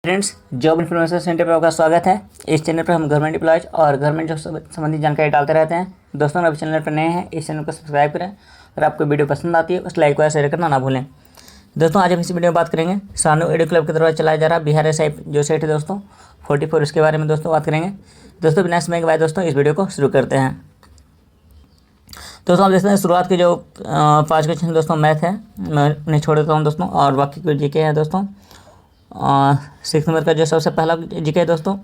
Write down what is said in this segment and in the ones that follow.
Friends, job information centre पर आपका स्वागत है। इस चैनल पर हम गवर्नमेंट एम्प्लॉयज और गवर्नमेंट जॉब संबंधी जानकारी डालते रहते हैं। दोस्तों, अगर चैनल पर नए हैं, इस चैनल को सब्सक्राइब करें। अगर आपको वीडियो पसंद आती है उस लाइक व शेयर करना ना भूलें। दोस्तों, आज हम इस वीडियो में बात करेंगे सानू एडू क्लब के द्वारा चलाया जा रहा बिहार एसआई जो सेट है दोस्तों 44, इसके बारे में दोस्तों बात करेंगे। दोस्तों, बिना समय के बाद दोस्तों इस वीडियो को शुरू करते हैं। दोस्तों, आप देखते हैं शुरुआत के जो 5 क्वेश्चन दोस्तों मैथ है, मैं उन्हें छोड़ देता हूँ दोस्तों, और बाकी कुछ जीके हैं दोस्तों। 6 नंबर का जो सबसे पहला जीके है दोस्तों,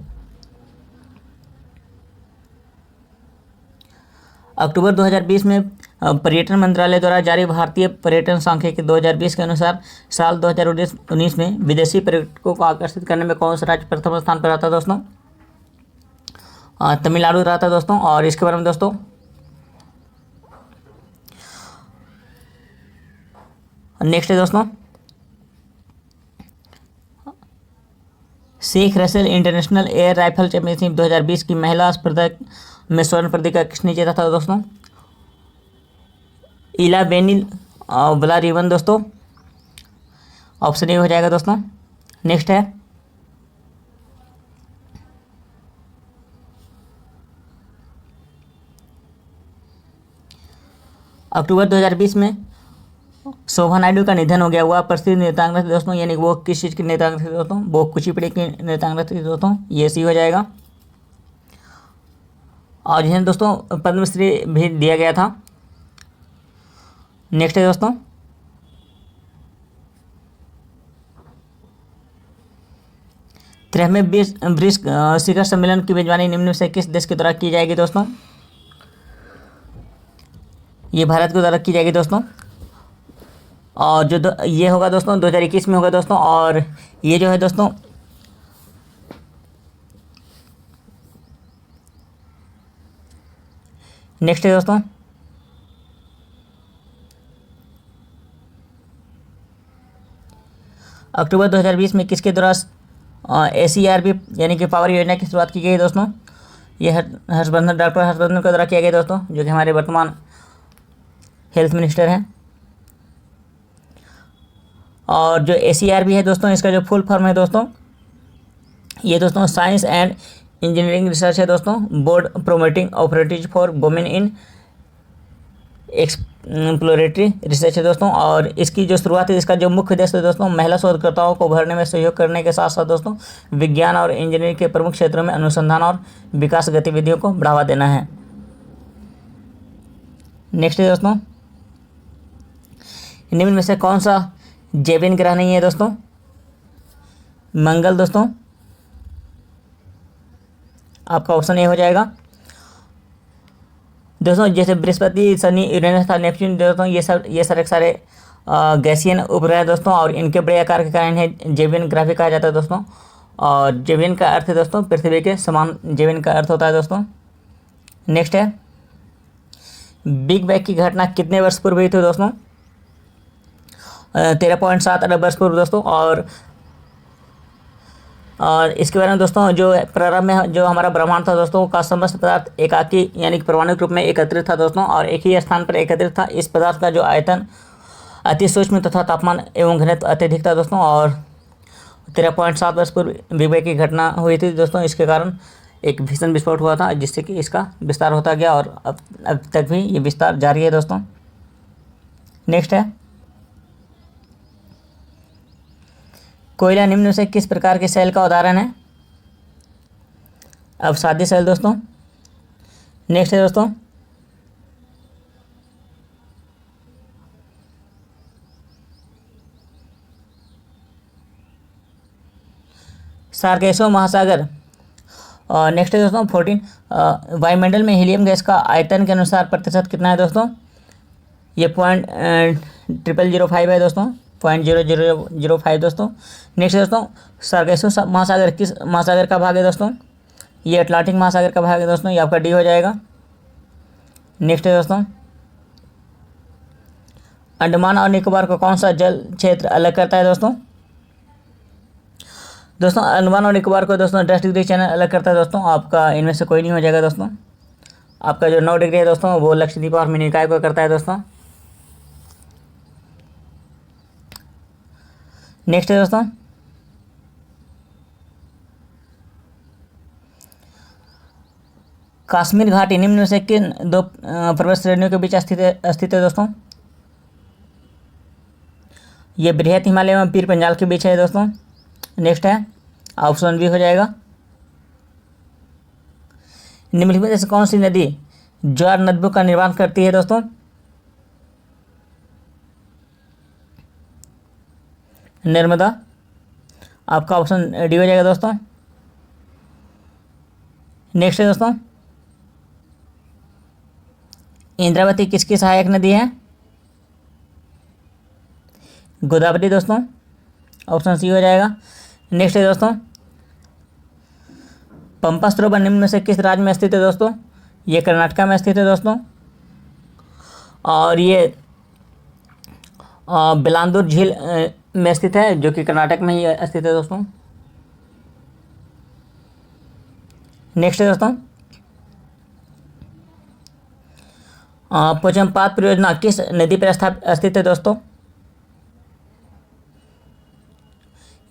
अक्टूबर 2020 में पर्यटन मंत्रालय द्वारा जारी भारतीय पर्यटन सांख्यिकी 2020 के अनुसार साल 2019 में विदेशी पर्यटकों को आकर्षित करने में कौन सा राज्य प्रथम स्थान पर रहा था दोस्तों? तमिलनाडु रहा था दोस्तों। और इसके बारे में दोस्तों नेक्स्ट है दोस्तों, Sheikh Russel international air rifle championship 2020 की महिला स्पर्धा में स्वर्ण पदक किसने जीता था दोस्तों? इला बेनिल वलारिवन दोस्तों। ऑप्शन ए हो जाएगा दोस्तों। नेक्स्ट है, अक्टूबर 2020 में शोभा नायडू का निधन हो गया। वह प्रसिद्ध नृत्यांगना थी दोस्तों, यानी वो किस चीज़ की नृत्यांगना थी दोस्तों? वो कुचिपुड़ी की नृत्यांगना थी दोस्तों। ये सी हो जाएगा। और जिन्हें दोस्तों पद्मश्री भी दिया गया था। नेक्स्ट है दोस्तों, तिरहवें ब्रिक्स शिखर सम्मेलन की मेजबानी निम्न में से किस देश के द्वारा की जाएगी दोस्तों? ये भारत के द्वारा की जाएगी दोस्तों। और जो ये होगा दोस्तों 2021 में होगा दोस्तों। और ये जो है दोस्तों नेक्स्ट है दोस्तों, अक्टूबर 2020 में किसके द्वारा ACRB यानी कि पावर योजना की शुरुआत की गई दोस्तों? ये हर्षवर्धन, डॉक्टर हर्षवर्धन के द्वारा किया गया दोस्तों, जो कि हमारे वर्तमान हेल्थ मिनिस्टर हैं। और जो ACRB है दोस्तों, इसका जो फुल फॉर्म है दोस्तों, ये दोस्तों साइंस एंड इंजीनियरिंग रिसर्च है दोस्तों, board promoting operative for women in exploratory research है दोस्तों। और इसकी जो शुरुआत है, इसका जो मुख्य उद्देश्य है दोस्तों, महिला शोधकर्ताओं को उभरने में सहयोग करने के साथ साथ दोस्तों विज्ञान और इंजीनियरिंग के प्रमुख क्षेत्रों में अनुसंधान और विकास गतिविधियों को बढ़ावा देना है। नेक्स्ट है दोस्तों, निम्न में से कौन सा जैविन ग्रह नहीं है दोस्तों? मंगल दोस्तों। आपका ऑप्शन ए हो जाएगा दोस्तों। जैसे बृहस्पति, शनि, यूरेनस था, नेपच्यून दोस्तों, ये सारे गैसियन उपग्रह दोस्तों, और इनके बड़े आकार के कारण है जैविन ग्रह भी कहा जाता है दोस्तों। और जैविन का अर्थ है दोस्तों पृथ्वी के समान जैविन का अर्थ होता है दोस्तों। नेक्स्ट है, बिग बैंग की घटना कितने वर्ष पूर्व हुई थी दोस्तों? 13.7 अरब वर्ष पूर्व दोस्तों। और इसके बारे में दोस्तों, जो प्रारंभ में जो हमारा ब्रह्मांड था दोस्तों का समस्त पदार्थ एकाकी यानी कि परमाणु रूप में एकत्रित था दोस्तों, और एक ही स्थान पर एकत्रित था। इस पदार्थ का जो आयतन अति सूक्ष्म तथा तापमान एवं घनत्व अत्यधिक था दोस्तों। और 13.7 वर्ष पूर्व बिग बैंग की घटना हुई थी दोस्तों। इसके कारण एक भीषण विस्फोट हुआ था, जिससे कि इसका विस्तार होता गया, और अब तक भी ये विस्तार जारी है दोस्तों। नेक्स्ट है, कोयला निम्न में से किस प्रकार के सेल का उदाहरण है? अवसादी सेल दोस्तों। नेक्स्ट है दोस्तों, सार्गेसो महासागर। और नेक्स्ट है दोस्तों 14, वायुमंडल में हीलियम गैस का आयतन के अनुसार प्रतिशत कितना है दोस्तों? ये 0.0005 है दोस्तों, 0.0005 दोस्तों। नेक्स्ट दोस्तों, सार्गेसो महासागर किस महासागर का भाग है दोस्तों? ये अटलांटिक महासागर का भाग है दोस्तों। ये आपका डी हो जाएगा। नेक्स्ट है दोस्तों, अंडमान और निकोबार को कौन सा जल क्षेत्र अलग करता है दोस्तों? दोस्तों, अंडमान और निकोबार को दोस्तों 10 डिग्री चैनल अलग करता है दोस्तों। आपका इनमें से कोई नहीं हो जाएगा दोस्तों। आपका जो 9 डिग्री है दोस्तों, वो लक्षद्वीप और मिनी निकाय को करता है दोस्तों। नेक्स्ट है दोस्तों, कश्मीर घाटी निम्न में से किन दो पर्वत श्रेणियों के बीच स्थित है दोस्तों? ये बृहत हिमालय एवं पीर पंजाल के बीच है दोस्तों। नेक्स्ट है ऑप्शन बी हो जाएगा। निम्नलिखित में से कौन सी नदी ज्वार नदबों का निर्माण करती है दोस्तों? नर्मदा। आपका ऑप्शन डी हो जाएगा दोस्तों। नेक्स्ट है दोस्तों, इंद्रावती किसकी सहायक नदी है? गोदावरी दोस्तों। ऑप्शन सी हो जाएगा। नेक्स्ट है दोस्तों, पंपा सरोवर निम्न में से किस राज्य में स्थित है दोस्तों? ये कर्नाटका में स्थित है दोस्तों। और ये बिलांदुर झील में स्थित है, जो कि कर्नाटक में ही स्थित है दोस्तों। नेक्स्ट है दोस्तों, पोचमपात परियोजना किस नदी पर स्थित है दोस्तों?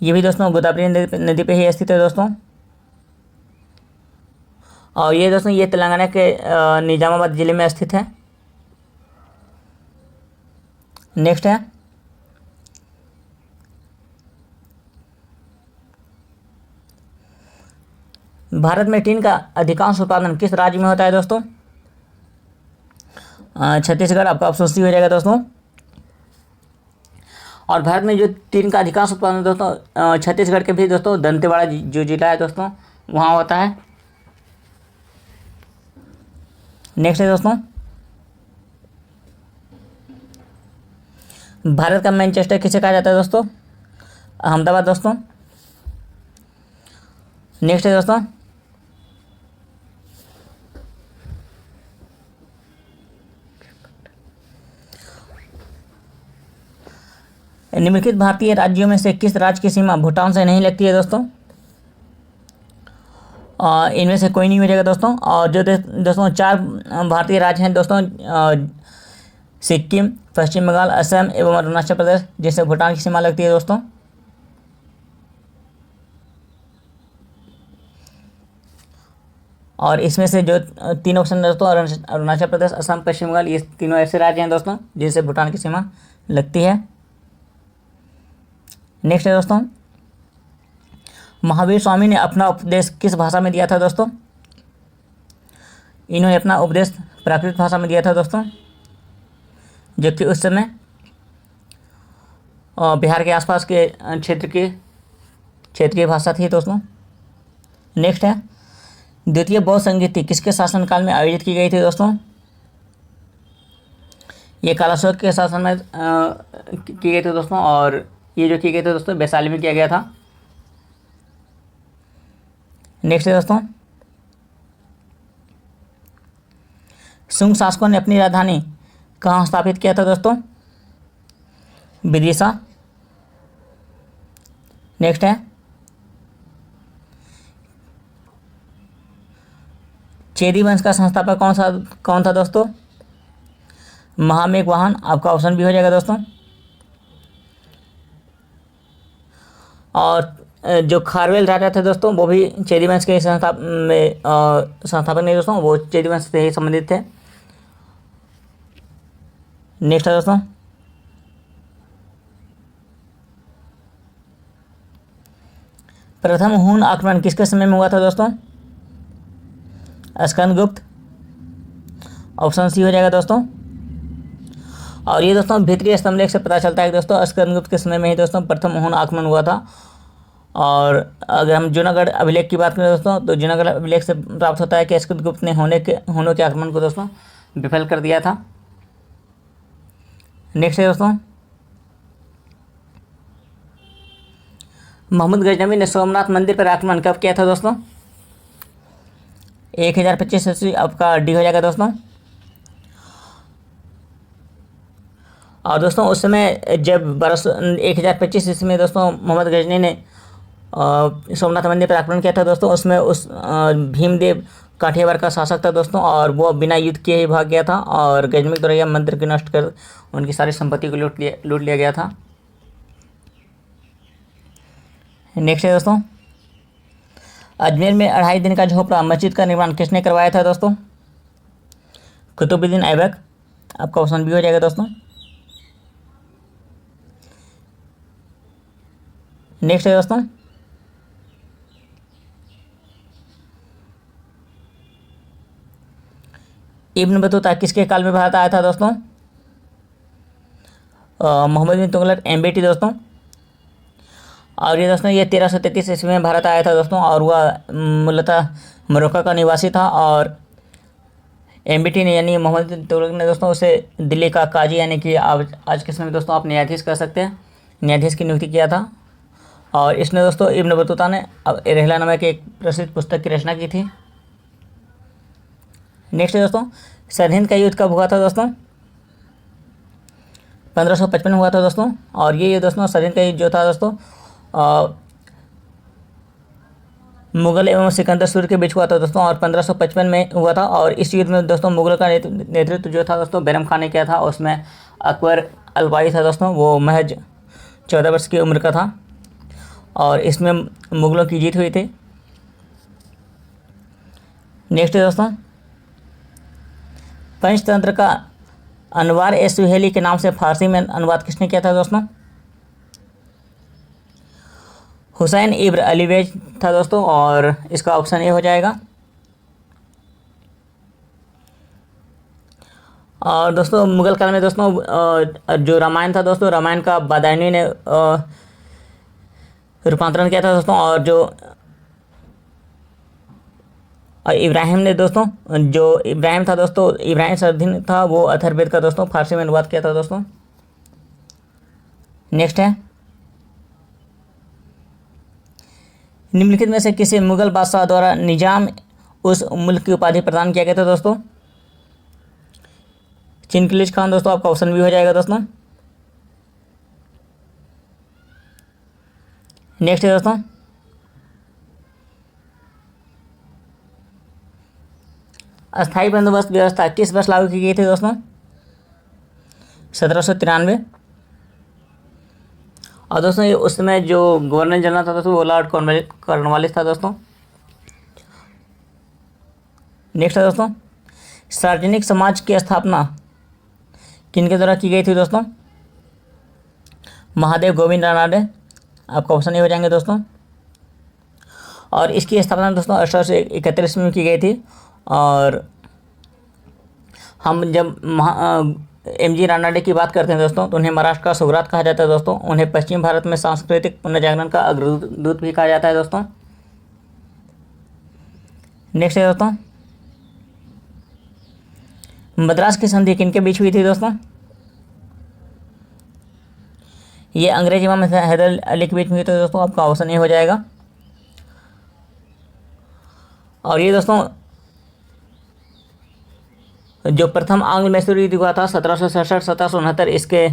ये भी दोस्तों गोदावरी नदी पे ही स्थित है दोस्तों। और ये दोस्तों ये तेलंगाना के निजामाबाद जिले में स्थित है। नेक्स्ट है, भारत में टीन का अधिकांश उत्पादन किस राज्य में होता है दोस्तों? छत्तीसगढ़। आपका ऑप्शन सी हो जाएगा दोस्तों। और भारत में जो टीन का अधिकांश उत्पादन दोस्तों छत्तीसगढ़ के भी दोस्तों दंतेवाड़ा जो जिला है दोस्तों वहाँ होता है। नेक्स्ट है दोस्तों, भारत का मैनचेस्टर किसे कहा जाता है दोस्तों? अहमदाबाद दोस्तों। नेक्स्ट है दोस्तों, निम्नलिखित भारतीय राज्यों में से किस राज्य की सीमा भूटान से नहीं लगती है दोस्तों? इनमें से कोई नहीं हो जाएगा दोस्तों। और जो दोस्तों चार भारतीय राज्य हैं दोस्तों, सिक्किम, पश्चिम बंगाल, असम एवं अरुणाचल प्रदेश, जिससे भूटान की सीमा लगती है दोस्तों। और इसमें से जो तीन ऑप्शन दोस्तों अरुणाचल प्रदेश, असम, पश्चिम बंगाल, ये तीनों ऐसे राज्य हैं दोस्तों जिनसे भूटान की सीमा लगती है। नेक्स्ट है दोस्तों, महावीर स्वामी ने अपना उपदेश किस भाषा में दिया था दोस्तों? इन्होंने अपना उपदेश प्राकृत भाषा में दिया था दोस्तों, जबकि उस समय बिहार के आसपास के क्षेत्रीय भाषा थी दोस्तों। नेक्स्ट है, द्वितीय बौद्ध संगीति किसके शासनकाल में आयोजित की गई थी दोस्तों? ये कालाशोक के शासन में की गई थी दोस्तों। और ये जो की गई थी दोस्तों वैशाली में किया गया था। नेक्स्ट है दोस्तों, शुंग शासकों ने अपनी राजधानी कहाँ स्थापित किया था दोस्तों? विदिशा। नेक्स्ट है, चेदी वंश का संस्थापक कौन था दोस्तों? महामेघवाहन। आपका ऑप्शन भी हो जाएगा दोस्तों। और जो खारवेल राजा थे दोस्तों वो भी चेदी वंश के संस्थापक नहीं दोस्तों, वो चेदी वंश से ही संबंधित थे। नेक्स्ट है दोस्तों, प्रथम हून आक्रमण किसके समय में हुआ था दोस्तों? स्कंदगुप्त। ऑप्शन सी हो जाएगा दोस्तों। और ये दोस्तों भीतरी स्तंभलेख से पता चलता है कि दोस्तों स्कंदगुप्त के समय में ही दोस्तों प्रथम हून आक्रमण हुआ था। और अगर हम जूनागढ़ अभिलेख की बात करें दोस्तों, तो जूनागढ़ अभिलेख से प्राप्त होता है कि स्कंदगुप्त ने हूनों के आक्रमण को दोस्तों विफल कर दिया था। नेक्स्ट है दोस्तों, मोहम्मद गजनवी ने सोमनाथ मंदिर पर आक्रमण कब किया था दोस्तों? 1025 ईस्वी। आपका डी हो जाएगा दोस्तों। और दोस्तों उस समय जब 1025 ईस्वी में दोस्तों मोहम्मद गजनी ने सोमनाथ मंदिर पर आक्रमण किया था दोस्तों, उसमें उस भीमदेव काठियावाड़ का शासक था दोस्तों, और वो बिना युद्ध किए ही भाग गया था। और गजनी के द्वारा यह मंदिर को नष्ट कर उनकी सारी संपत्ति को लूट लिया गया था। नेक्स्ट है दोस्तों, अजमेर में 2.5 दिन का झोपड़ा मस्जिद का निर्माण किसने करवाया था दोस्तों? कुतुबुद्दीन ऐबक। आपका ऑप्शन बी हो जाएगा दोस्तों। नेक्स्ट है दोस्तों, इब्न बतूता किसके काल में भारत आया था दोस्तों? मोहम्मद बिन तुगलक एम्बेटी दोस्तों। और ये दोस्तों ये 1333 ईस्वी में भारत आया था दोस्तों, और वह मूलतः मोरक्को का निवासी था। और एम्बेटी ने यानी मोहम्मद बिन तुगलक ने दोस्तों उसे दिल्ली का काजी यानी कि आज के समय में दोस्तों आप न्यायाधीश कर सकते हैं, न्यायाधीश की नियुक्ति किया था। और इसने दोस्तों इब्न बतूता ने रहला नामा की एक प्रसिद्ध पुस्तक की रचना की थी। नेक्स्ट है दोस्तों, सरहिंद का युद्ध कब हुआ था दोस्तों? 1555 में हुआ था दोस्तों। और ये दोस्तों सरहिंद का युद्ध जो था दोस्तों मुगल एवं सिकंदर सूर्य के बीच हुआ था दोस्तों, और 1555 में हुआ था। और इस युद्ध में दोस्तों मुगल का नेतृत्व जो था दोस्तों बैरम खान ने किया था। उसमें अकबर अलवाई था दोस्तों, वो महज 14 वर्ष की उम्र का था, और इसमें मुगलों की जीत हुई थी। नेक्स्ट है दोस्तों, पंचतंत्र का अनवार ए सुहेली के नाम से फारसी में अनुवाद किसने किया था दोस्तों? हुसैन इब्न अलीवेज था दोस्तों, और इसका ऑप्शन ए हो जाएगा। और दोस्तों मुगल काल में दोस्तों जो रामायण था दोस्तों, रामायण का बादायनी ने रूपांतरण किया था दोस्तों। और जो इब्राहिम ने दोस्तों, जो इब्राहिम था दोस्तों, इब्राहिम सरदीन था, वो अथर्ववेद का दोस्तों फारसी में अनुवाद किया था दोस्तों। नेक्स्ट है, निम्नलिखित में से किसी मुगल बादशाह द्वारा निजाम उस मुल्क की उपाधि प्रदान किया गया था दोस्तों? चिनकिलिज खान दोस्तों, आपका ऑप्शन भी हो जाएगा दोस्तों। नेक्स्ट है दोस्तों, अस्थायी बंदोबस्त व्यवस्था किस वर्ष लागू की गई थी दोस्तों? 1793। और दोस्तों ये उस समय जो गवर्नर जनरल था दोस्तों वो लॉर्ड कॉर्नवालिस था दोस्तों। नेक्स्ट है दोस्तों, सार्वजनिक समाज की स्थापना किनके द्वारा की गई थी दोस्तों? महादेव गोविंद रानाडे। आपका ऑप्शन ये हो जाएंगे दोस्तों। और इसकी स्थापना दोस्तों 1831 में की गई थी। और हम जब MG रानाडे की बात करते हैं दोस्तों, तो उन्हें महाराष्ट्र का सुगरात कहा जाता है दोस्तों। उन्हें पश्चिम भारत में सांस्कृतिक पुनर्जागरण का अग्रदूत भी कहा जाता है दोस्तों। नेक्स्ट है दोस्तों, मद्रास की संधि किनके बीच हुई थी दोस्तों? ये अंग्रेज इमाम हैदर अली के बीच में हुई थी दोस्तों। आपका ऑप्शन ये हो जाएगा। और ये दोस्तों जो प्रथम आंग्ल मैसूरी युद्ध हुआ था 1767-1769, इसके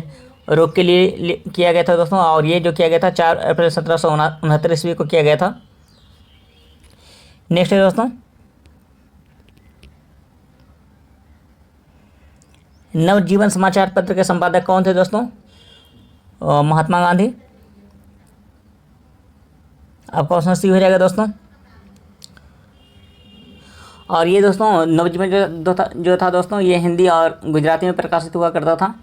रोक के लिए किया गया था दोस्तों। और ये जो किया गया था 4 अप्रैल 1769 ईस्वी को किया गया था। नेक्स्ट है दोस्तों, नवजीवन समाचार पत्र के संपादक कौन थे दोस्तों? महात्मा गांधी। आपका ऑप्शन सी हो जाएगा दोस्तों। और ये दोस्तों नवजीवन जो था दोस्तों, ये हिंदी और गुजराती में प्रकाशित हुआ करता था।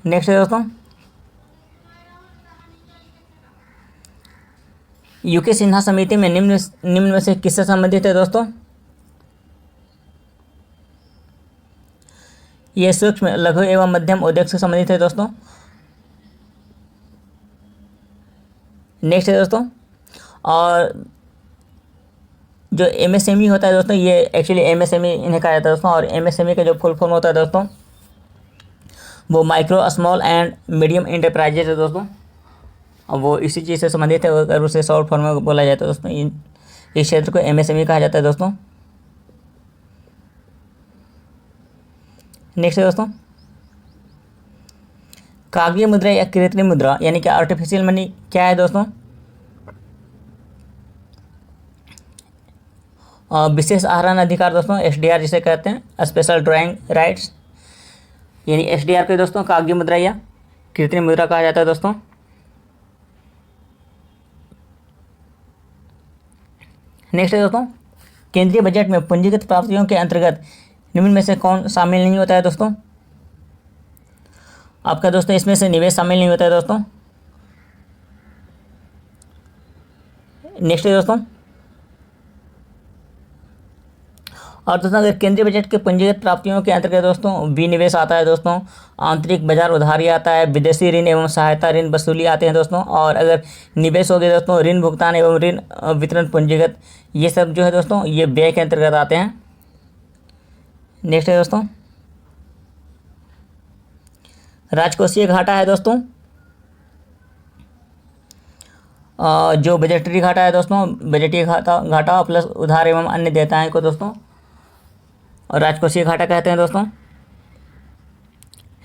नेक्स्ट है दोस्तों, यूके सिन्हा समिति में निम्न में से किससे संबंधित है दोस्तों? ये सूक्ष्म लघु एवं मध्यम उद्योग से संबंधित है दोस्तों। नेक्स्ट है दोस्तों, और जो MSME होता है दोस्तों, ये एक्चुअली MSME इन्हें कहा जाता है दोस्तों। और MSME का जो फुल फॉर्म होता है दोस्तों, वो micro small and medium enterprises है दोस्तों। और वो इसी चीज़ से संबंधित है, अगर उसे शॉर्ट फॉर्म में बोला जाता है दोस्तों। इस क्षेत्र को MSME कहा जाता है दोस्तों। नेक्स्ट है दोस्तों, कागजी मुद्रा या कृत्रिम मुद्रा यानी कि आर्टिफिशियल मनी क्या है दोस्तों? विशेष आहरण अधिकार दोस्तों, SDR जिसे कहते हैं, स्पेशल ड्राइंग राइट्स, यानी SDR को दोस्तों कागजी मुद्रा या कृत्रिम मुद्रा कहा जाता है दोस्तों। नेक्स्ट है दोस्तों, केंद्रीय बजट में पूंजीगत प्राप्तियों के अंतर्गत निम्न में से कौन शामिल नहीं होता है दोस्तों? आपका दोस्तों इसमें से निवेश शामिल नहीं होता है दोस्तों। नेक्स्ट है दोस्तों, और दोस्तों अगर केंद्रीय बजट के पूंजीगत प्राप्तियों के अंतर्गत दोस्तों विनिवेश आता है दोस्तों, आंतरिक बाजार उधारी आता है, विदेशी ऋण एवं सहायता ऋण वसूली आते हैं दोस्तों, और अगर निवेश हो गए दोस्तों ऋण भुगतान एवं ऋण वितरण पूंजीगत, ये सब जो है दोस्तों ये व्यय के अंतर्गत आते हैं। नेक्स्ट है दोस्तों, राजकोषीय घाटा है दोस्तों, जो बजटरी घाटा है दोस्तों, बजटीय घाटा प्लस उधार एवं अन्य देयताएं को दोस्तों और राजकोषीय घाटा कहते हैं दोस्तों।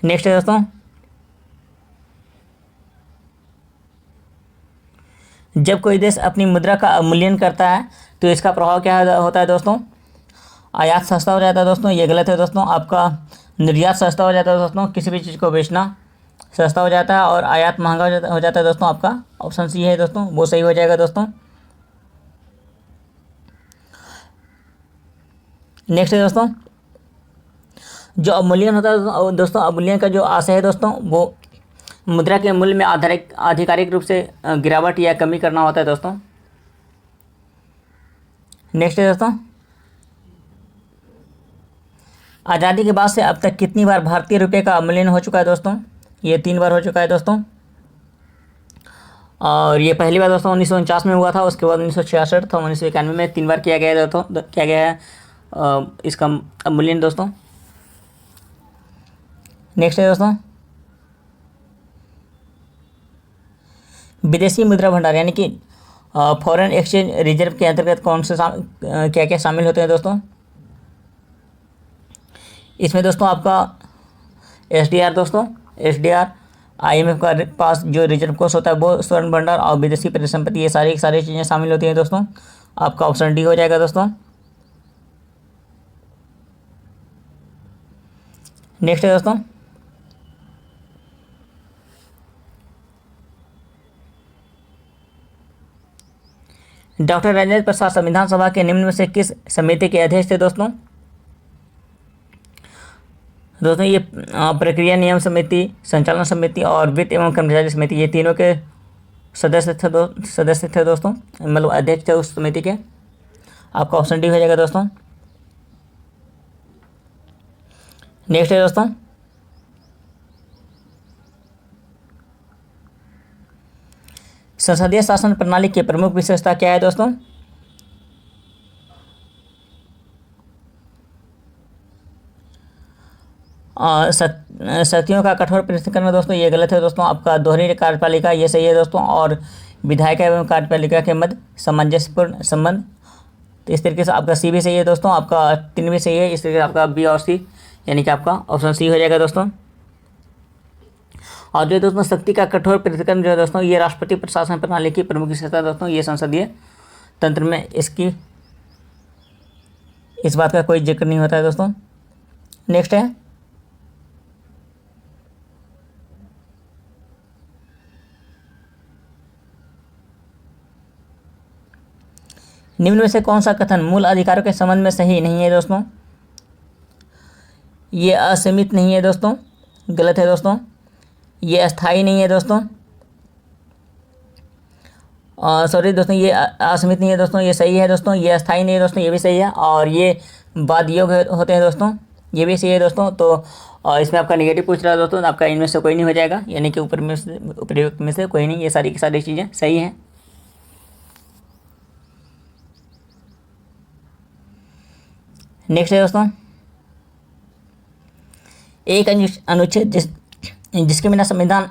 नेक्स्ट है दोस्तों, जब कोई देश अपनी मुद्रा का अवमूल्यन करता है तो इसका प्रभाव क्या होता है दोस्तों? आयात सस्ता हो जाता है दोस्तों, ये गलत है दोस्तों। आपका निर्यात सस्ता हो जाता है दोस्तों, किसी भी चीज़ को बेचना सस्ता हो जाता है, और आयात महंगा हो जाता है दोस्तों। आपका ऑप्शन सी है दोस्तों, वो सही हो जाएगा दोस्तों। नेक्स्ट है दोस्तों, जो अवमूल्यन होता है दोस्तों, अवमूल्यन का जो आशय है दोस्तों वो मुद्रा के मूल्य में आधिकारिक रूप से गिरावट या कमी करना होता है दोस्तों। नेक्स्ट है दोस्तों, आज़ादी के बाद से अब तक कितनी बार भारतीय रुपये का अवमूल्यन हो चुका है दोस्तों? ये 3 बार हो चुका है दोस्तों, और ये पहली बार दोस्तों 1949 में हुआ था, उसके बाद 1966 था, 1991 में 3 बार किया गया है दोस्तों, किया गया है इसका अवमूल्यन दोस्तों। नेक्स्ट है दोस्तों, विदेशी मुद्रा भंडार यानी कि फॉरेन एक्सचेंज रिजर्व के अंतर्गत कौन से क्या क्या शामिल होते हैं दोस्तों? इसमें दोस्तों आपका एसडीआर दोस्तों, एसडीआर आईएमएफ का पास जो रिजर्व कोष होता है वो स्वर्ण भंडार और विदेशी परिसंपत्ति, ये सारी चीज़ें शामिल होती हैं दोस्तों। आपका ऑप्शन डी हो जाएगा दोस्तों। नेक्स्ट है दोस्तों, डॉक्टर राजेंद्र प्रसाद संविधान सभा के निम्न में से किस समिति के अध्यक्ष थे दोस्तों? दोस्तों ये प्रक्रिया नियम समिति, संचालन समिति और वित्त एवं कर्मचारी समिति, ये तीनों के सदस्य थे दोस्तों, मतलब अध्यक्ष थे उस समिति के। आपका ऑप्शन डी हो जाएगा दोस्तों। नेक्स्ट है दोस्तों, संसदीय शासन प्रणाली की प्रमुख विशेषता क्या है दोस्तों? शक्तियों का कठोर पृथक्करण दोस्तों, ये गलत है दोस्तों। आपका दोहरी कार्यपालिका, ये सही है दोस्तों, और विधायिका एवं कार्यपालिका के मध्य सामंजस्यपूर्ण संबंध, तो इस तरीके से आपका सी भी सही है दोस्तों, आपका 3 भी सही है, इस तरीके से आपका बी और सी यानी कि आपका ऑप्शन सी हो जाएगा दोस्तों। और जो दोस्तों शक्ति का कठोर पृथक्करण जो है दोस्तों, ये राष्ट्रपति प्रशासन प्रणाली की प्रमुख विशेषता है दोस्तों, ये संसदीय तंत्र में इस बात का कोई जिक्र नहीं होता है दोस्तों। नेक्स्ट है, निम्न में से कौन सा कथन मूल अधिकारों के संबंध में सही नहीं है दोस्तों? ये असीमित नहीं है दोस्तों, गलत है दोस्तों। ये अस्थाई नहीं है दोस्तों, सॉरी दोस्तों, ये असीमित नहीं है दोस्तों, ये सही है दोस्तों। ये अस्थाई नहीं है दोस्तों, ये भी सही है। और ये बाद योग्य होते हैं दोस्तों, ये भी सही है दोस्तों। तो इसमें आपका नेगेटिव पूछ रहा है दोस्तों, आपका इनमें से कोई नहीं हो जाएगा, यानी कि उपयुक्त में से कोई नहीं, ये सारी की सारी चीज़ें सही हैं। नेक्स्ट है दोस्तों, एक अनुच्छेद जिसके बिना संविधान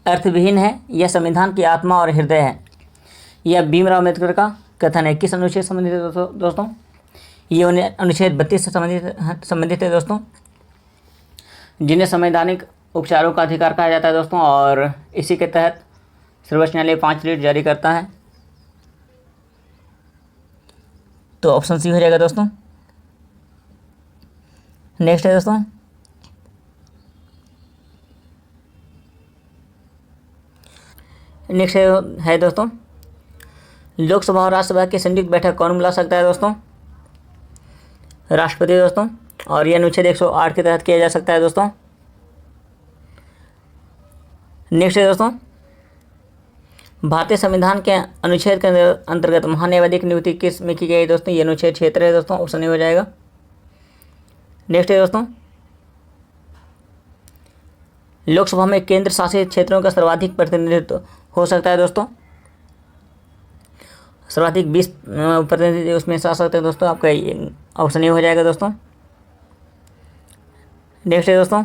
अर्थविहीन है, यह संविधान की आत्मा और हृदय है, यह भीमराव अम्बेडकर का कथन है। किस अनुच्छेद से संबंधित है दोस्तों? ये अनुच्छेद 32 से संबंधित है दोस्तों, जिन्हें संवैधानिक उपचारों का अधिकार कहा जाता है दोस्तों, और इसी के तहत सर्वोच्च न्यायालय 5 रिट जारी करता है। तो ऑप्शन सी हो जाएगा दोस्तों। नेक्स्ट है दोस्तों, नेक्स्ट है दोस्तों, लोकसभा और राज्यसभा की संयुक्त बैठक कौन बुला सकता है दोस्तों? राष्ट्रपति दोस्तों। और यह अनुच्छेद 108 के तहत किया जा सकता है दोस्तों। नेक्स्ट है दोस्तों, भारतीय संविधान के अनुच्छेद के अंतर्गत महान्यायवादी की नियुक्ति किस में की गई है दोस्तों? ये अनुच्छेद 76 है दोस्तों, ऑप्शन नहीं हो जाएगा। नेक्स्ट है दोस्तों, लोकसभा में केंद्र शासित क्षेत्रों का सर्वाधिक प्रतिनिधित्व हो सकता है दोस्तों? सर्वाधिक 20 प्रतिनिधि उसमें से आ सकते हैं दोस्तों, आपका ऑप्शन नहीं हो जाएगा दोस्तों। नेक्स्ट है दोस्तों,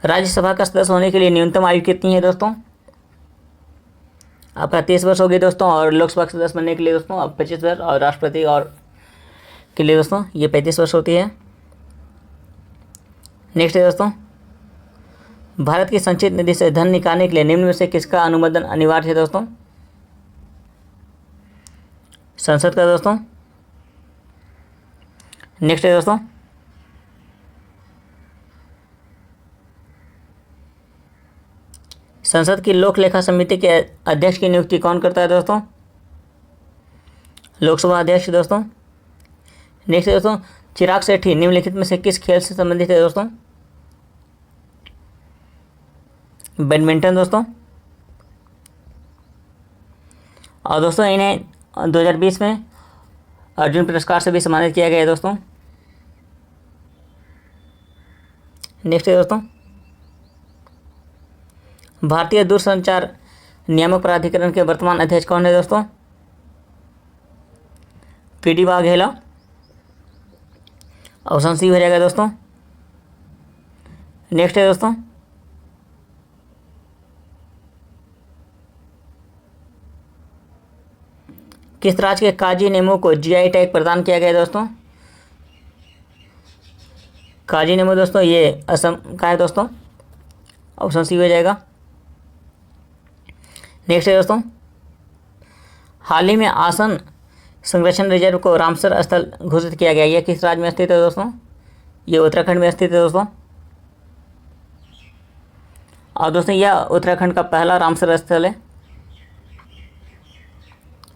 राज्यसभा का सदस्य होने के लिए न्यूनतम आयु कितनी है दोस्तों? आपका 30 वर्ष होगी दोस्तों। और लोकसभा का सदस्य बनने के लिए दोस्तों अब 25 वर्ष, और राष्ट्रपति और के लिए दोस्तों ये 35 वर्ष होती है। नेक्स्ट है दोस्तों, भारत की संचित निधि से धन निकालने के लिए निम्न में से किसका अनुमोदन अनिवार्य है दोस्तों? संसद का दोस्तों। नेक्स्ट है दोस्तों, संसद की लोक लेखा समिति के अध्यक्ष की नियुक्ति कौन करता है दोस्तों? लोकसभा अध्यक्ष दोस्तों। नेक्स्ट है दोस्तों, चिराग शेट्टी निम्नलिखित में से किस खेल से संबंधित है दोस्तों? बैडमिंटन दोस्तों। और दोस्तों इन्हें 2020 में अर्जुन पुरस्कार से भी सम्मानित किया गया है दोस्तों। नेक्स्ट है दोस्तों, भारतीय दूरसंचार नियामक प्राधिकरण के वर्तमान अध्यक्ष कौन है दोस्तों? पीडी वाघेला, ऑप्शन सी हो जाएगा दोस्तों। नेक्स्ट है दोस्तों, किस राज्य के काजी नेमो को जीआई टैग प्रदान किया गया दोस्तों? काजी नेमो दोस्तों ये असम का है दोस्तों, ऑप्शन सी हो जाएगा। नेक्स्ट है दोस्तों, हाल ही में आसन संरक्षण रिजर्व को रामसर स्थल घोषित किया गया, यह किस राज्य में स्थित है दोस्तों? ये उत्तराखंड में स्थित है दोस्तों। और दोस्तों यह उत्तराखंड का पहला रामसर स्थल है।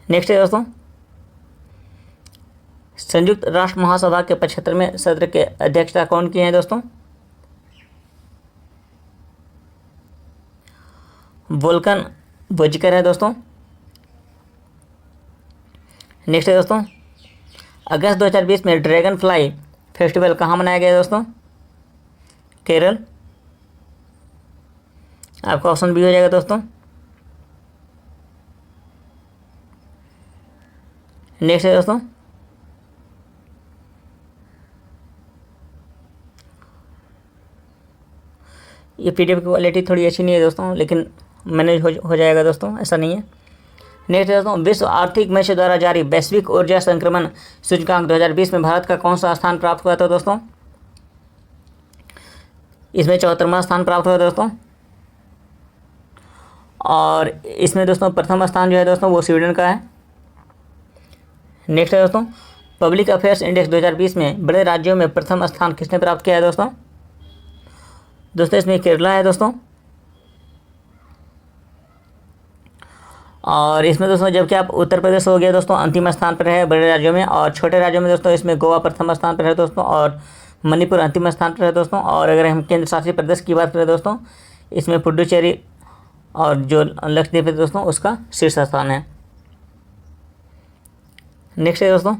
नेक्स्ट है दोस्तों, संयुक्त राष्ट्र महासभा के 75वें सत्र के अध्यक्षता कौन की है दोस्तों? वोल्कन वोजिकर है दोस्तों। नेक्स्ट है दोस्तों, अगस्त 2020 में ड्रैगन फ्लाई फेस्टिवल कहाँ मनाया गया दोस्तों? केरल। आपका ऑप्शन बी हो जाएगा दोस्तों। नेक्स्ट है दोस्तों, ये पीडीएफ की क्वालिटी थोड़ी अच्छी नहीं है दोस्तों, लेकिन मैनेज हो जाएगा दोस्तों, ऐसा नहीं है। नेक्स्ट है दोस्तों, विश्व आर्थिक मंच द्वारा जारी वैश्विक ऊर्जा संक्रमण सूचकांक 2020 में भारत का कौन सा स्थान प्राप्त हुआ था दोस्तों? इसमें 74वां स्थान प्राप्त हुआ दोस्तों। और इसमें दोस्तों प्रथम स्थान जो है दोस्तों वो स्वीडन का है। नेक्स्ट है दोस्तों, पब्लिक अफेयर्स इंडेक्स 2020 में बड़े राज्यों में प्रथम स्थान किसने प्राप्त किया है दोस्तों? दोस्तों इसमें केरला है दोस्तों। और इसमें दोस्तों जबकि आप उत्तर प्रदेश हो गया दोस्तों अंतिम स्थान पर है बड़े राज्यों में, और छोटे राज्यों में दोस्तों इसमें गोवा प्रथम स्थान पर है दोस्तों, और मणिपुर अंतिम स्थान पर है दोस्तों। और अगर हम केंद्र शासित प्रदेश की बात करें दोस्तों, इसमें पुडुचेरी और जो लक्षद्वीप है दोस्तों उसका शीर्ष स्थान है। नेक्स्ट है दोस्तों,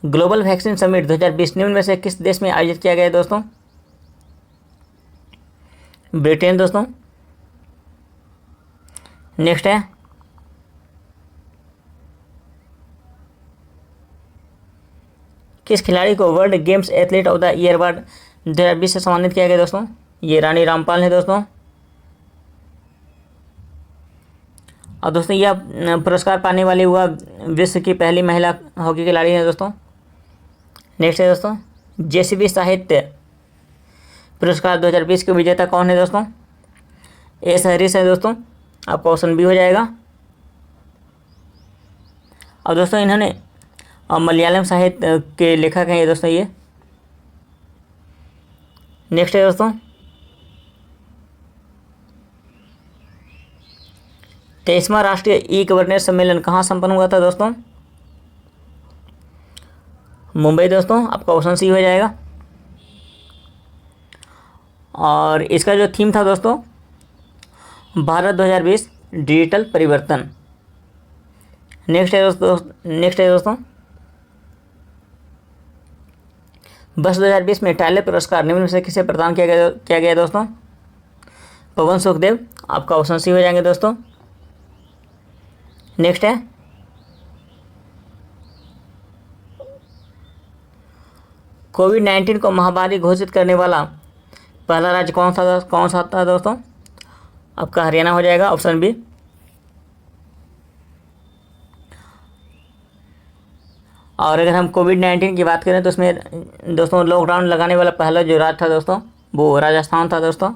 ग्लोबल वैक्सीन समिट 2020 निम्न में से किस देश में आयोजित किया गया है दोस्तों? ब्रिटेन दोस्तों। नेक्स्ट है, किस खिलाड़ी को world games athlete of the year award 2020 से सम्मानित किया गया दोस्तों? ये रानी रामपाल है दोस्तों। और दोस्तों यह पुरस्कार पाने वाली हुआ विश्व की पहली महिला हॉकी खिलाड़ी है दोस्तों। नेक्स्ट है दोस्तों, जेसीबी साहित्य पुरस्कार 2020 के विजेता कौन है दोस्तों? एस हैरिस है दोस्तों। आपका ऑप्शन बी हो जाएगा। और दोस्तों इन्होंने और मलयालम साहित्य के लेखक हैं ये दोस्तों ये। नेक्स्ट है दोस्तों 23वां राष्ट्रीय ई गवर्नेंस सम्मेलन कहाँ संपन्न हुआ था दोस्तों? मुंबई दोस्तों, आपका ऑप्शन सी हो जाएगा। और इसका जो थीम था दोस्तों, भारत 2020 डिजिटल परिवर्तन। नेक्स्ट है दोस्तों वर्ष 2020 में टाइलर पुरस्कार निम्न में से किसे प्रदान किया गया दोस्तों? पवन सुखदेव, आपका ऑप्शन सी हो जाएंगे दोस्तों। नेक्स्ट है कोविड-19 को महामारी घोषित करने वाला पहला राज्य कौन सा था दोस्तों? आपका हरियाणा हो जाएगा, ऑप्शन बी। और अगर हम कोविड-19 की बात करें तो उसमें दोस्तों लॉकडाउन लगाने वाला पहला जो राज्य था दोस्तों वो राजस्थान था दोस्तों।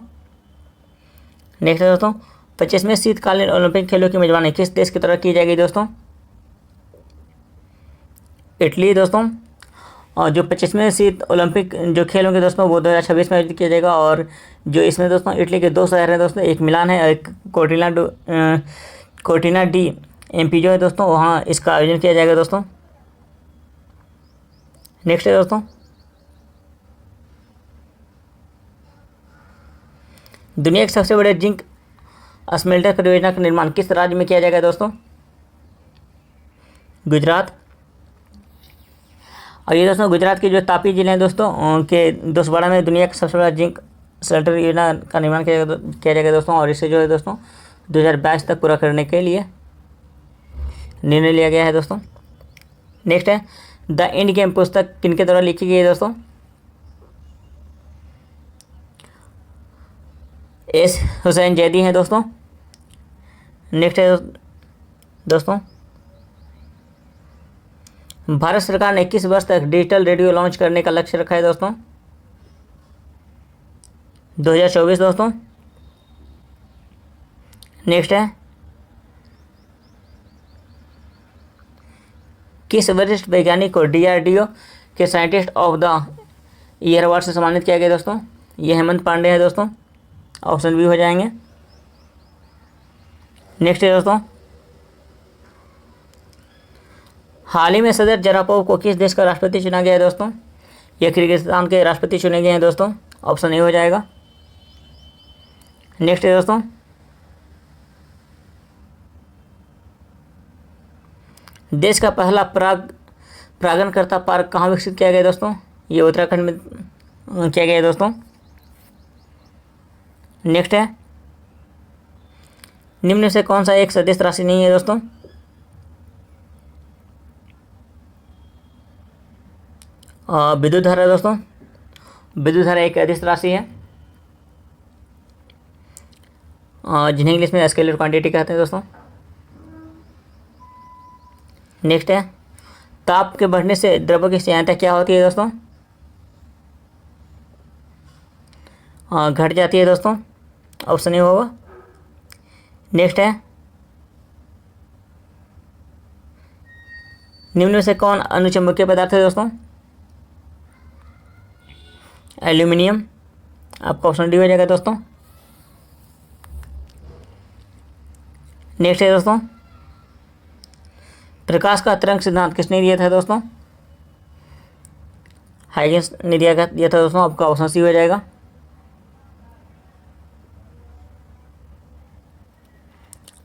नेक्स्ट है दोस्तों 25वें शीतकालीन ओलंपिक खेलों की मेजबानी किस देश की तरफ की जाएगी दोस्तों? इटली दोस्तों। और जो 25वें शीत ओलंपिक जो खेल होंगे दोस्तों वो 2026 में आयोजित किया जाएगा। और जो इसमें दोस्तों इटली के 2 शहर हैं दोस्तों, एक मिलान है और एक कोर्टिना डी एम्पी जो है दोस्तों, वहाँ इसका आयोजन किया जाएगा दोस्तों। नेक्स्ट है दोस्तों दुनिया के सबसे बड़े जिंक स्मेल्टर परियोजना का निर्माण किस राज्य में किया जाएगा दोस्तों? गुजरात। और ये दोस्तों गुजरात के जो तापी जिले हैं दोस्तों के दसवाड़ा में दुनिया का सबसे बड़ा जिंक स्मेल्टर योजना का निर्माण किया जाएगा दोस्तों। और इसे जो है दोस्तों 2022 तक पूरा करने के लिए निर्णय लिया गया है दोस्तों। नेक्स्ट है द इंड गेम पुस्तक किनके द्वारा लिखी गई है दोस्तों? एस हुसैन जैदी हैं दोस्तों। नेक्स्ट है दोस्तों भारत सरकार ने 21 वर्ष तक डिजिटल रेडियो लॉन्च करने का लक्ष्य रखा है दोस्तों? 2024 दोस्तों। नेक्स्ट है किस वरिष्ठ वैज्ञानिक को DRDO के scientist of the year award से सम्मानित किया गया दोस्तों? ये हेमंत पांडे है दोस्तों, ऑप्शन बी हो जाएंगे। नेक्स्ट है दोस्तों हाल ही में सदर जरापोव को किस देश का राष्ट्रपति चुना गया है दोस्तों? ये किर्गिस्तान के राष्ट्रपति चुने गए हैं दोस्तों, ऑप्शन ए हो जाएगा। नेक्स्ट है दोस्तों देश का पहला परागणकर्ता पार्क कहाँ विकसित किया गया दोस्तों? ये उत्तराखंड में किया गया है दोस्तों। नेक्स्ट है निम्न में से कौन सा एक सदिश राशि नहीं है दोस्तों? विद्युत धारा दोस्तों। विद्युत धारा एक अदिश राशि है जिन्हें इंग्लिश में स्केलर क्वांटिटी कहते हैं दोस्तों। नेक्स्ट है ताप के बढ़ने से द्रव्य की सांद्रता क्या होती है दोस्तों? घट जाती है दोस्तों, ऑप्शन ए होगा। नेक्स्ट है निम्न में से कौन अनुचुंबकीय पदार्थ है दोस्तों? एल्यूमिनियम, आपका ऑप्शन डी हो जाएगा दोस्तों। नेक्स्ट है दोस्तों प्रकाश का तरंग सिद्धांत किसने दिया था दोस्तों? हाइगेंस ने दिया था दोस्तों, आपका ऑप्शन सी हो जाएगा।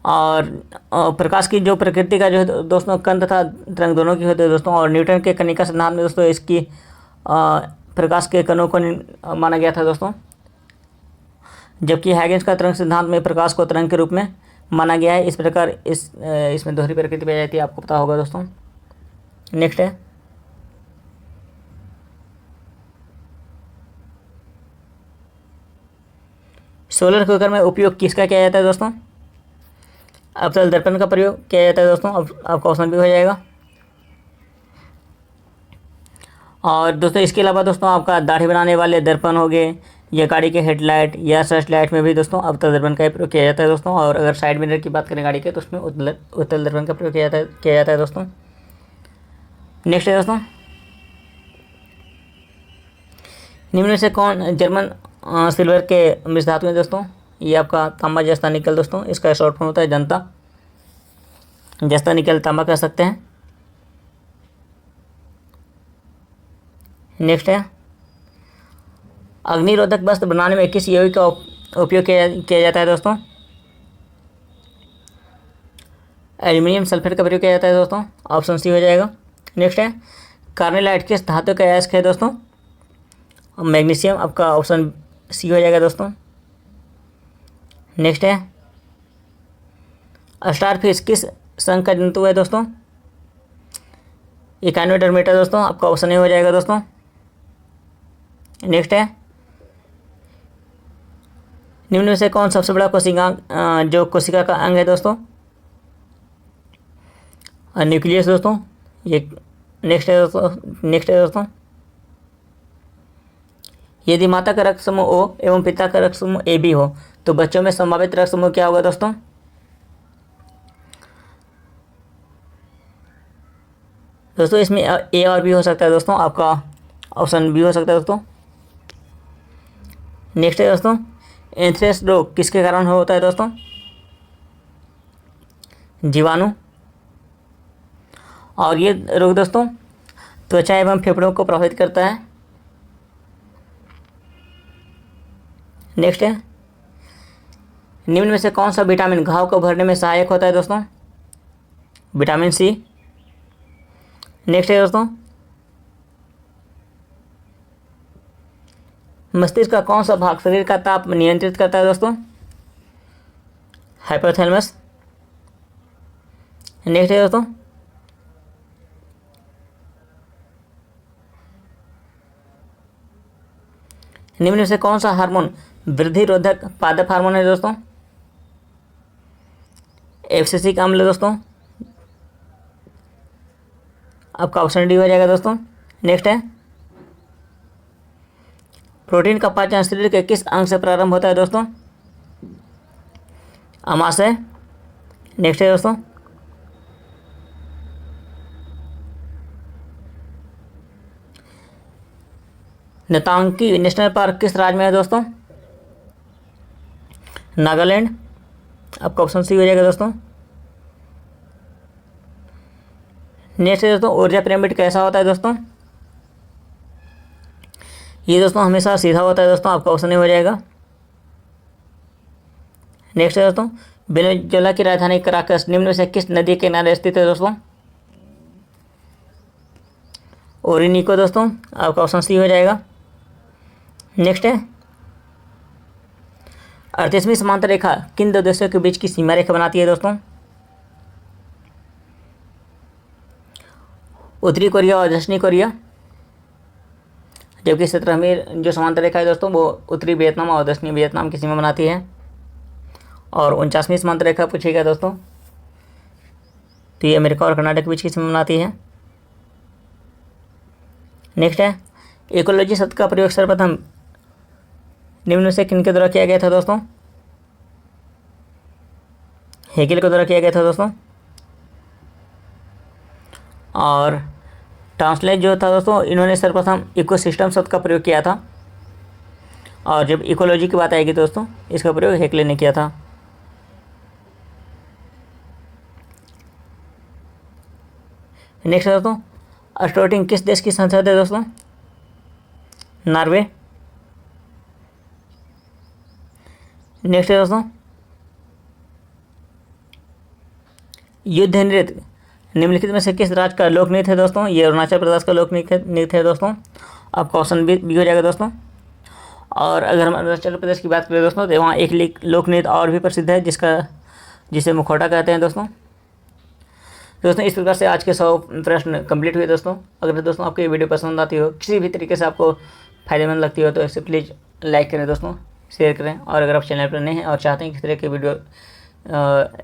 और प्रकाश की जो प्रकृति का जो है दोस्तों कण तथा तरंग दोनों की होती है दोस्तों। और न्यूटन के कणिका सिद्धांत में दोस्तों इसकी प्रकाश के कणों को माना गया था दोस्तों, जबकि हाइगेंस का तरंग सिद्धांत में प्रकाश को तरंग के रूप में माना गया है। इस प्रकार इसमें दोहरी प्रकृति पाई जाती है, आपको पता होगा दोस्तों। नेक्स्ट है सोलर कुकर में उपयोग किसका किया जाता है दोस्तों? अवतल दर्पण का प्रयोग किया जाता है दोस्तों, आपका ऑप्शन भी हो जाएगा। और दोस्तों इसके अलावा दोस्तों आपका दाढ़ी बनाने वाले दर्पण हो गए या गाड़ी के हेडलाइट या सर्च लाइट में भी दोस्तों अवतल दर्पण का प्रयोग किया जाता है दोस्तों। और अगर साइड मिरर की बात करें गाड़ी के तो उसमें उत्तल दर्पण का प्रयोग किया जाता है दोस्तों। नेक्स्ट है दोस्तों, निम्न में से कौन जर्मन सिल्वर के मिश्र धातु है दोस्तों? ये आपका तांबा, जस्ता, निकल दोस्तों। इसका शॉर्ट फॉर्म होता है जनता। जस्ता, निकल, तांबा कह सकते हैं। नेक्स्ट है, अग्निरोधक वस्त्र बनाने में किस यौगिक का उपयोग किया जाता है दोस्तों? एल्यूमिनियम सल्फेट का प्रयोग किया जाता है दोस्तों। ऑप्शन सी हो जाएगा। नेक्स्ट है, कार्नेलाइट किस धातु का अयस्क है दोस्तों? मैग्नीशियम, आपका ऑप्शन सी हो जाएगा दोस्तों। नेक्स्ट है, स्टारफिश किस संघ का जंतु है दोस्तों? इकानोडर्मेटा दोस्तों, आपका ऑप्शन ए हो जाएगा दोस्तों। नेक्स्ट है, निम्न में से कौन सबसे बड़ा कोशिका जो कोशिका का अंग है दोस्तों? न्यूक्लियस दोस्तों। ये नेक्स्ट है दोस्तों, यदि माता का रक्त समूह ओ एवं पिता का रक्त समूह ए बी हो तो बच्चों में संभावित रक्त समूह क्या होगा दोस्तों? दोस्तों इसमें ए और बी हो सकता है दोस्तों। आपका ऑप्शन बी हो सकता है दोस्तों। नेक्स्ट है दोस्तों, एंथ्रेक्स रोग किसके कारण होता है दोस्तों? जीवाणु। और ये रोग दोस्तों त्वचा एवं फेफड़ों को प्रभावित करता है। नेक्स्ट है, निम्न में से कौन सा विटामिन घाव को भरने में सहायक होता है दोस्तों? Vitamin C. नेक्स्ट है दोस्तों, मस्तिष्क का कौन सा भाग शरीर का ताप नियंत्रित करता है दोस्तों? हाइपोथैलेमस। नेक्स्ट है दोस्तों, निम्न में से कौन सा हार्मोन वृद्धि रोधक पादप हार्मोन है दोस्तों? एब्सिसिक अम्ल दोस्तों, आपका ऑप्शन डी हो जाएगा दोस्तों। नेक्स्ट है, प्रोटीन का पाचन शरीर के किस अंग से प्रारंभ होता है दोस्तों? अमाशय। नेक्स्ट है दोस्तों, नतांगी नेशनल पार्क किस राज्य में है दोस्तों? नागालैंड। आपका ऑप्शन सी हो जाएगा दोस्तों। नेक्स्ट है दोस्तों, ऊर्जा पिरामिड कैसा होता है दोस्तों? ये दोस्तों हमेशा सीधा होता है दोस्तों। आपका ऑप्शन ए हो जाएगा। नेक्स्ट है दोस्तों, वेनेजुएला की राजधानी कराकस निम्न में से किस नदी के किनारे स्थित है दोस्तों? ओरिनिको दोस्तों, आपका ऑप्शन सी हो जाएगा। नेक्स्ट है, 38वीं समांतर रेखा किन दो देशों के बीच की सीमा रेखा बनाती है दोस्तों? उत्तरी कोरिया और दक्षिणी कोरिया। जबकि 17वीं जो समांतर रेखा है दोस्तों वो उत्तरी वियतनाम और दक्षिणी वियतनाम की सीमा बनाती है। और 49वीं समांतर रेखा पूछेगा दोस्तों तो ये अमेरिका और कर्नाटक के बीच की सीमा बनाती है। नेक्स्ट है, इकोलॉजी शब्द का प्रयोग सर्वप्रथम निम्न में से किनके द्वारा किया गया था दोस्तों? हेगेल के द्वारा किया गया था दोस्तों। और ट्रांसलेट जो था दोस्तों इन्होंने सर्वप्रथम इकोसिस्टम शब्द का प्रयोग किया था। और जब इकोलॉजी की बात आएगी दोस्तों इसका प्रयोग हेगेल ने किया था। नेक्स्ट है दोस्तों, अस्टोटिंग किस देश की संसद है दोस्तों? नॉर्वे। नेक्स्ट है दोस्तों, युद्ध नृत्य निम्नलिखित में से किस राज्य का लोक नृत्य है दोस्तों? ये अरुणाचल प्रदेश का लोक नृत्य है दोस्तों। आपका ऑप्शन बी हो जाएगा दोस्तों। और अगर हम अरुणाचल प्रदेश की बात करें दोस्तों तो वहाँ एक लोक नृत्य और भी प्रसिद्ध है जिसे मुखौटा कहते हैं दोस्तों। दोस्तों इस प्रकार से आज के 100 प्रश्न कंप्लीट हुए दोस्तों। अगर दोस्तों आपको ये वीडियो पसंद आती हो, किसी भी तरीके से आपको फायदेमंद लगती हो तो इसे प्लीज़ लाइक करें दोस्तों, शेयर करें। और अगर आप चैनल पर नए हैं और चाहते हैं किस तरह के वीडियो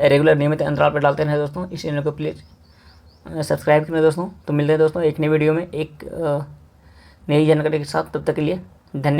रेगुलर नियमित अंतराल पर डालते हैं दोस्तों, इस चैनल को प्लीज़ सब्सक्राइब करें दोस्तों। तो मिलते हैं दोस्तों एक नई वीडियो में एक नई जानकारी के साथ। तब तक के लिए धन्यवाद।